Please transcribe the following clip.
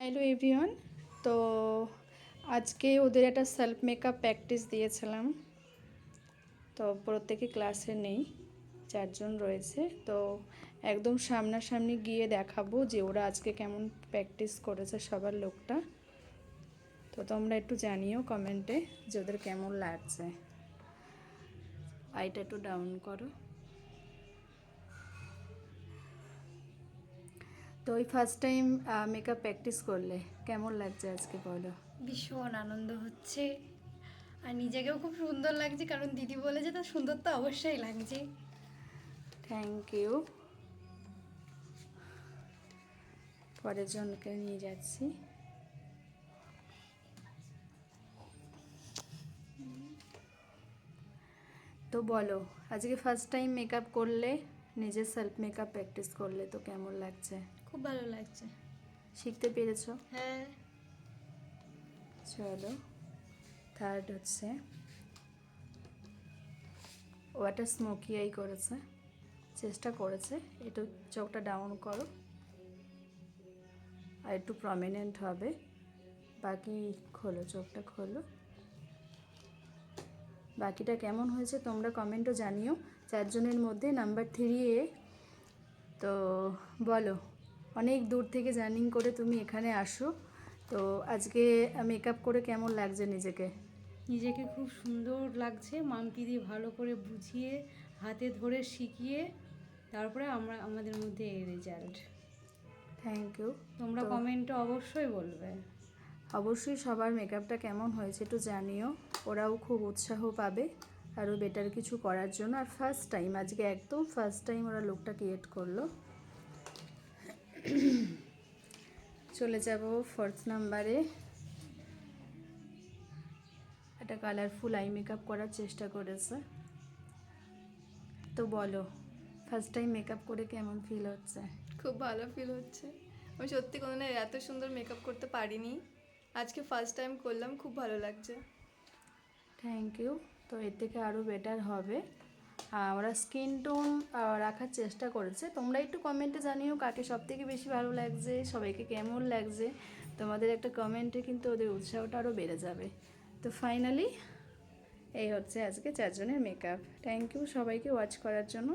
Hello everyone. তো আজকে ওদের একটা সেলফ মেকআপ প্র্যাকটিস দিয়েছিলাম। তো প্রত্যেকে ক্লাসে নেই, 4জন রয়েছে। তো একদম সামনাসামনি গিয়ে দেখাবো যে ওরা আজকে কেমন প্র্যাকটিস করেছে সবার লোকটা। তো তোমরা একটু জানিও কমেন্টে যে ওদের কেমন লাগছে। আইটা একটু ডাউন করো। তো ওই ফার্স্ট টাইম মেকআপ প্র্যাকটিস করলে কেমন লাগছে আজকে বলো? ভীষণ আনন্দ হচ্ছে আর নিজেকেও খুব সুন্দর লাগছে, কারণ দিদি বলেছে তো সুন্দর তো অবশ্যই লাগছে। Thank you. পরের জনকে নিয়ে যাচ্ছি। তো বলো, আজকে ফার্স্ট টাইম মেকআপ করলে, নিজের সেলফ মেকআপ প্র্যাকটিস করলে, তো কেমন লাগছে? খুব ভালো লাগছে। শিখতে পেরেছো? হ্যাঁ। চলো, থার্ড হচ্ছে ওয়াটার স্মোকি আই করেছে, চেষ্টা করেছে। একটু চোখটা ডাউন করো, আর একটু প্রমিনেন্ট হবে। বাকি খোলো, চোখটা খোলো। বাকিটা কেমন হয়েছে তোমরা কমেন্টও জানিও। 4জনের মধ্যে নাম্বার 3 তো বলো, অনেক দূর থেকে জার্নি করে তুমি এখানে আসো। তো আজকে মেকআপ করে কেমন লাগছে নিজেকে? নিজেকে খুব সুন্দর লাগছে, মাম্পি দিয়ে ভালো করে বুঝিয়ে হাতে ধরে শিখিয়ে তারপরে আমাদের মধ্যে এই রেজাল্ট। Thank you. তোমরা তো কমেন্টে অবশ্যই বলবে। অবশ্যই সবার মেকআপটা কেমন হয়েছে একটু জানিও, ওরাও খুব উৎসাহ পাবে আরও বেটার কিছু করার জন্য। আর ফার্স্ট টাইম, আজকে একদম ফার্স্ট টাইম ওরা লুকটা ক্রিয়েট করলো। চলে যাব 4th নাম্বারে। একটা কালারফুল আই মেকআপ করার চেষ্টা করেছে। তো বলো, ফার্স্ট টাইম মেকআপ করে কেমন ফিল হচ্ছে? খুব ভালো ফিল হচ্ছে। আমি সত্যি কোনো এত সুন্দর মেকআপ করতে পারিনি, আজকে ফার্স্ট টাইম করলাম, খুব ভালো লাগছে। Thank you. তো এর থেকে আরও বেটার হবে। ওরা স্কিন টোন রাখার চেষ্টা করেছে। তোমরা একটু কমেন্টে জানিও কাকে সবথেকে বেশি ভালো লাগছে, সবাইকে কেমন লাগছে। তোমাদের একটা কমেন্টে কিন্তু ওদের উৎসাহটা আরও বেড়ে যাবে। তো ফাইনালি এই হচ্ছে আজকে 4জনের মেকআপ। থ্যাংক ইউ সবাইকে ওয়াচ করার জন্য।